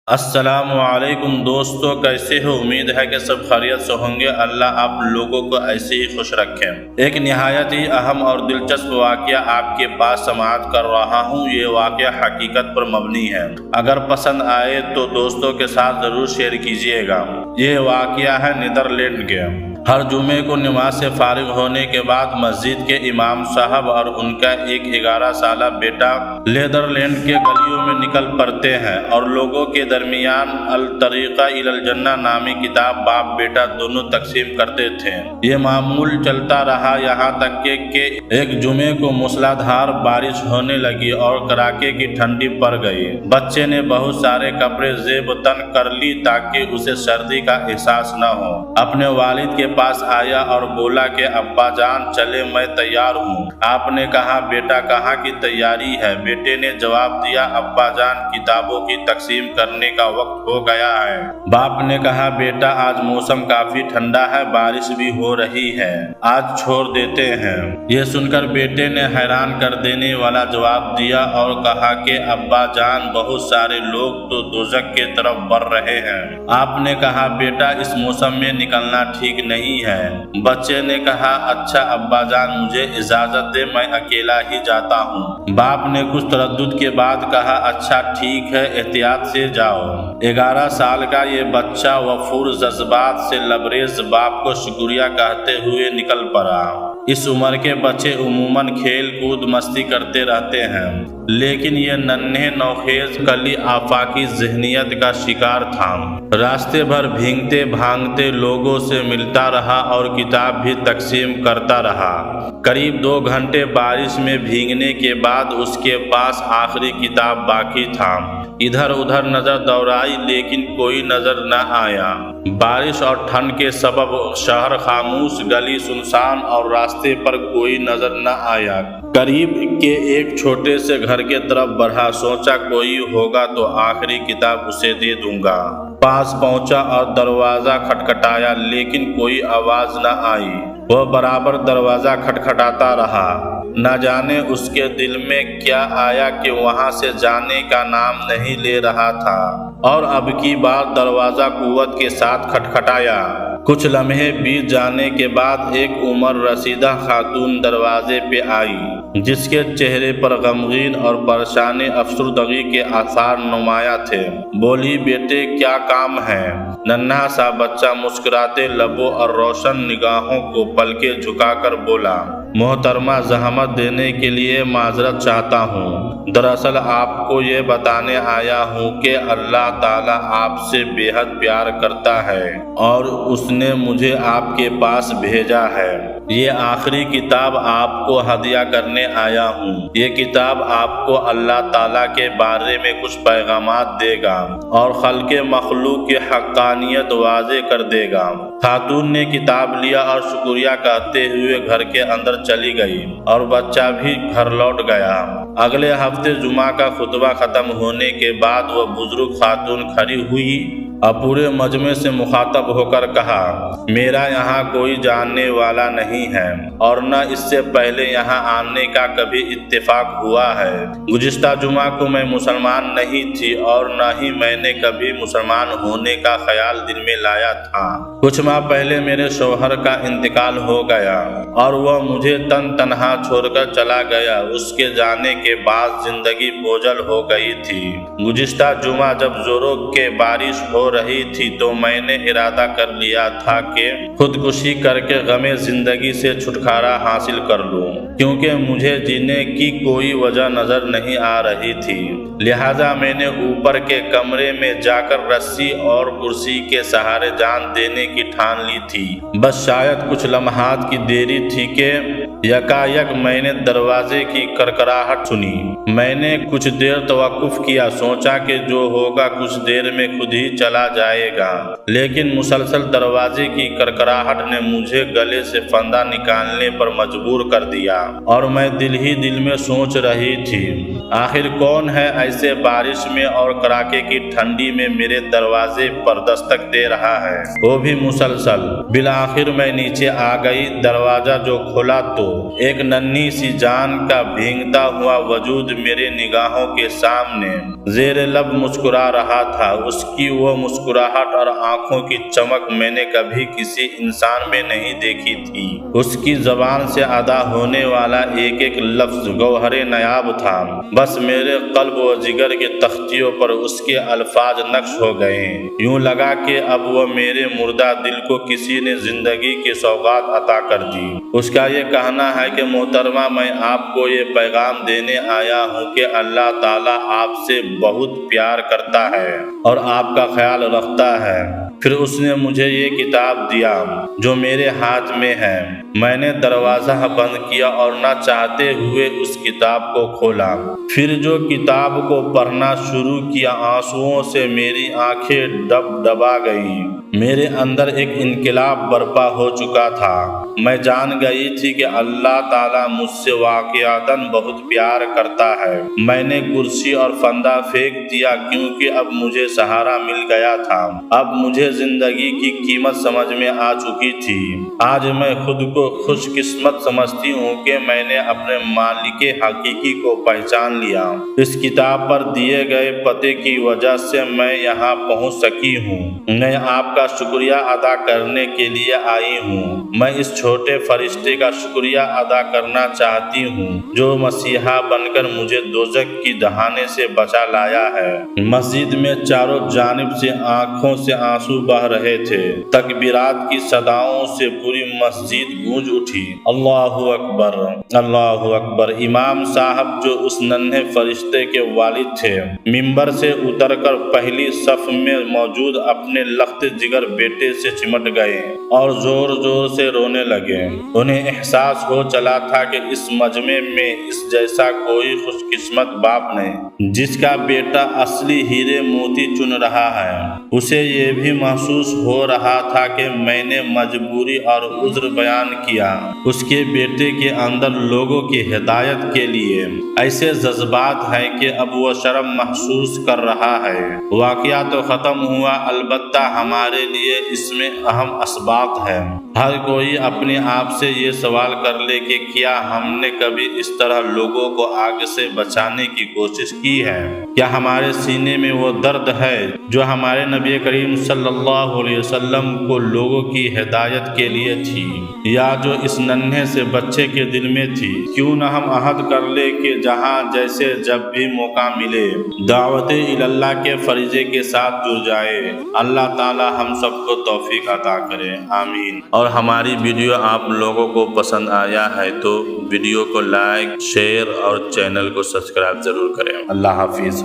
السلام علیکم دوستو، کیسے ہو؟ امید ہے کہ سب خیریت سے ہوں گے۔ اللہ آپ لوگوں کو ایسے ہی خوش رکھیں۔ ایک نہایت ہی اہم اور دلچسپ واقعہ آپ کے پاس سماعت کر رہا ہوں۔ یہ واقعہ حقیقت پر مبنی ہے۔ اگر پسند آئے تو دوستوں کے ساتھ ضرور شیئر کیجیے گا۔ یہ واقعہ ہے نیدرلینڈ کے۔ ہر جمعے کو نماز سے فارغ ہونے کے بعد مسجد کے امام صاحب اور ان کا ایک 11 سالہ بیٹا نیدرلینڈ کے گلیوں میں نکل پڑتے ہیں اور لوگوں کے درمیان الطریقہ الی الجنہ نامی کتاب باپ بیٹا دونوں تقسیم کرتے تھے۔ یہ معمول چلتا رہا یہاں تک کہ ایک جمعے کو موسلادھار بارش ہونے لگی اور کڑاکے کی ٹھنڈی پڑ گئی۔ بچے نے بہت سارے کپڑے زیب تن کر لی تاکہ اسے سردی کا احساس نہ ہو۔ اپنے والد کے پاس آیا اور بولا کہ ابا جان چلے، میں تیار ہوں۔ آپ نے کہا بیٹا کہاں کی تیاری ہے؟ بیٹے نے جواب دیا ابا جان کتابوں کی تقسیم کرنے کا وقت ہو گیا ہے۔ باپ نے کہا بیٹا آج موسم کافی ٹھنڈا ہے، بارش بھی ہو رہی ہے، آج چھوڑ دیتے ہیں۔ یہ سن کر بیٹے نے حیران کر دینے والا جواب دیا اور کہا کہ ابا جان بہت سارے لوگ تو دوزخ کی طرف بڑھ رہے ہیں۔ آپ نے کہا بیٹا اس موسم میں نکلنا ٹھیک نہیں ہے۔ بچے نے کہا اچھا ابا جان مجھے اجازت دے، میں اکیلا ہی جاتا ہوں۔ باپ نے کچھ تردد کے بعد کہا اچھا ٹھیک ہے، احتیاط سے جاؤ۔ 11 سال کا یہ بچہ وفور جذبات سے لبریز باپ کو شکریہ کہتے ہوئے نکل پڑا۔ اس عمر کے بچے عموماً کھیل کود مستی کرتے رہتے ہیں، لیکن یہ ننھے نوخیز کلی آفاقی ذہنیت کا شکار تھا۔ راستے بھر بھیگتے بھاگتے لوگوں سے ملتا رہا اور کتاب بھی تقسیم کرتا رہا۔ قریب 2 گھنٹے بارش میں بھیگنے کے بعد اس کے پاس آخری کتاب باقی تھا۔ ادھر ادھر نظر دوڑائی لیکن کوئی نظر نہ آیا۔ بارش اور ٹھنڈ کے سبب شہر خاموش، گلی سنسان اور راستے پر کوئی نظر نہ آیا۔ قریب کے ایک چھوٹے سے گھر کے طرف بڑھا، سوچا کوئی ہوگا تو آخری کتاب اسے دے دوں گا۔ پاس پہنچا اور دروازہ کھٹکھٹایا لیکن کوئی آواز نہ آئی۔ وہ برابر دروازہ کھٹکھٹاتا رہا۔ نہ جانے اس کے دل میں کیا آیا کہ وہاں سے جانے کا نام نہیں لے رہا تھا، اور اب کی بار دروازہ قوت کے ساتھ کھٹکھٹایا۔ کچھ لمحے بیت جانے کے بعد ایک عمر رسیدہ خاتون دروازے پہ آئی، جس کے چہرے پر غمگین اور پریشان افسردگی کے آثار نمایاں تھے۔ بولی بیٹے کیا کام ہے؟ ننھا سا بچہ مسکراتے لبوں اور روشن نگاہوں کو پلکیں جھکا کر بولا محترمہ زحمت دینے کے لیے معذرت چاہتا ہوں۔ دراصل آپ کو یہ بتانے آیا ہوں کہ اللہ تعالیٰ آپ سے بے حد پیار کرتا ہے اور اس نے مجھے آپ کے پاس بھیجا ہے۔ یہ آخری کتاب آپ کو ہدیہ کرنے آیا ہوں۔ یہ کتاب آپ کو اللہ تعالیٰ کے بارے میں کچھ پیغامات دے گا اور خلق مخلوق کی حقانیت واضح کر دے گا۔ خاتون نے کتاب لیا اور شکریہ کہتے ہوئے گھر کے اندر چلی گئی اور بچہ بھی گھر لوٹ گیا۔ اگلے ہفتے جمعہ کا خطبہ ختم ہونے کے بعد وہ بزرگ خاتون کھڑی ہوئی اور پورے مجمع سے مخاطب ہو کر کہا میرا یہاں کوئی جاننے والا نہیں ہے اور نہ اس سے پہلے یہاں آنے کا کبھی اتفاق ہوا ہے۔ گزشتہ جمعہ کو میں مسلمان نہیں تھی اور نہ ہی میں نے کبھی مسلمان ہونے کا خیال دل میں لایا تھا۔ کچھ ماہ پہلے میرے شوہر کا انتقال ہو گیا اور وہ مجھے تنہا چھوڑ کر چلا گیا۔ اس کے جانے کے بعد زندگی بوجھل ہو گئی تھی۔ گزشتہ جمعہ جب زوروں کے بارش ہو رہی تھی تو میں نے ارادہ کر لیا تھا کہ خودکشی کر کے غم زندگی سے چھٹکارا حاصل کر لوں، کیونکہ مجھے جینے کی کوئی وجہ نظر نہیں آ رہی تھی۔ لہٰذا میں نے اوپر کے کمرے میں جا کر رسی اور کرسی کے سہارے جان دینے کی ٹھان لی تھی۔ بس شاید کچھ لمحات کی دیری تھی کہ یکایک میں نے دروازے کی کڑکڑاہٹ سنی۔ میں نے کچھ دیر توقف کیا، سوچا کہ جو ہوگا کچھ دیر میں خود ہی چلا جائے گا، لیکن مسلسل دروازے کی کڑکڑاہٹ نے مجھے گلے سے پھندہ نکالنے پر مجبور کر دیا اور میں دل ہی دل میں سوچ رہی تھی آخر کون ہے ایسے بارش میں اور کڑاکے کی ٹھنڈی میں میرے دروازے پر دستک دے رہا ہے، وہ بھی مسلسل۔ بالآخر میں نیچے آ گئی۔ دروازہ جو کھلا تو ایک ننھی سی جان کا بھیگتا ہوا وجود میرے نگاہوں کے سامنے زیر لب مسکرا رہا تھا۔ اس کی وہ مسکراہٹ اور آنکھوں کی چمک میں نے کبھی کسی انسان میں نہیں دیکھی تھی۔ اس کی زبان سے ادا ہونے والا ایک ایک لفظ گوہر نایاب تھا۔ بس میرے قلب و جگر کے تختیوں پر اس کے الفاظ نقش ہو گئے۔ یوں لگا کہ اب وہ میرے مردہ دل کو کسی نے زندگی کی سوغات عطا کر دی۔ اس کا یہ کہنا ہے کہ محترمہ، میں آپ کو یہ پیغام دینے آیا ہوں کہ اللہ تعالیٰ آپ سے بہت پیار کرتا ہے اور آپ کا خیال رکھتا ہے۔ پھر اس نے مجھے یہ کتاب دیا جو میرے ہاتھ میں ہے۔ میں نے دروازہ بند کیا اور نہ چاہتے ہوئے اس کتاب کو کھولا۔ پھر جو کتاب کو پڑھنا شروع کیا، آنسوؤں سے میری آنکھیں ڈبا گئیں۔ میرے اندر ایک انقلاب برپا ہو چکا تھا۔ میں جان گئی تھی کہ اللہ تعالیٰ مجھ سے واقعتاً بہت پیار کرتا ہے۔ میں نے کرسی اور فندہ پھینک دیا کیونکہ اب مجھے سہارا مل گیا تھا۔ اب مجھے زندگی کی قیمت سمجھ میں آ چکی تھی۔ آج میں خود کو خوش قسمت سمجھتی ہوں کہ میں نے اپنے مالک حقیقی کو پہچان لیا۔ اس کتاب پر دیے گئے پتے کی وجہ سے میں یہاں پہنچ سکی ہوں۔ میں آپ کا شکریہ ادا کرنے کے لیے آئی ہوں۔ میں اس چھوٹے فرشتے کا شکریہ ادا کرنا چاہتی ہوں جو مسیحا بن کر مجھے دوزخ کی دہانے سے بچا لایا ہے۔ مسجد میں چاروں جانب سے آنکھوں سے آنسو بہہ رہے تھے۔ تکبیرات کی صداؤں سے پوری مسجد گونج اٹھی۔ اللہ اکبر، اللہ اکبر۔ امام صاحب جو اس ننھے فرشتے کے والد تھے، ممبر سے اتر کر پہلی صف میں موجود اپنے لخت جگر بیٹے سے چمٹ گئے اور زور زور سے رونے لگے۔ انہیں احساس ہو چلا تھا کہ اس مجمع میں اس جیسا کوئی خوش قسمت باپ نہیں جس کا بیٹا اصلی ہیرے موتی چن رہا ہے۔ اسے یہ بھی محسوس ہو رہا تھا کہ میں نے مجبوری اور عذر بیان کیا۔ اس کے بیٹے کے اندر لوگوں کی ہدایت کے لیے ایسے جذبات ہیں کہ اب وہ شرم محسوس کر رہا ہے۔ واقعہ تو ختم ہوا، البتہ ہمارے لیے اس میں اہم اسباق ہے۔ ہر کوئی اپنے آپ سے یہ سوال کر لے کہ کیا ہم نے کبھی اس طرح لوگوں کو آگ سے بچانے کی کوشش کی ہے؟ کیا ہمارے سینے میں وہ درد ہے جو ہمارے نبی کریم صلی اللہ علیہ وسلم کو لوگوں کی ہدایت کے لیے تھی، یا جو اس ننھے سے بچے کے دل میں تھی؟ کیوں نہ ہم عہد کر لے کہ جہاں جیسے جب بھی موقع ملے دعوت اللہ کے فریضے کے ساتھ جڑ جائے۔ اللہ تعالی ہم سب کو توفیق عطا کرے، آمین۔ اور ہماری ویڈیو آپ لوگوں کو پسند آیا ہے تو ویڈیو کو لائک، شیئر اور چینل کو سبسکرائب ضرور کریں۔ اللہ حافظ۔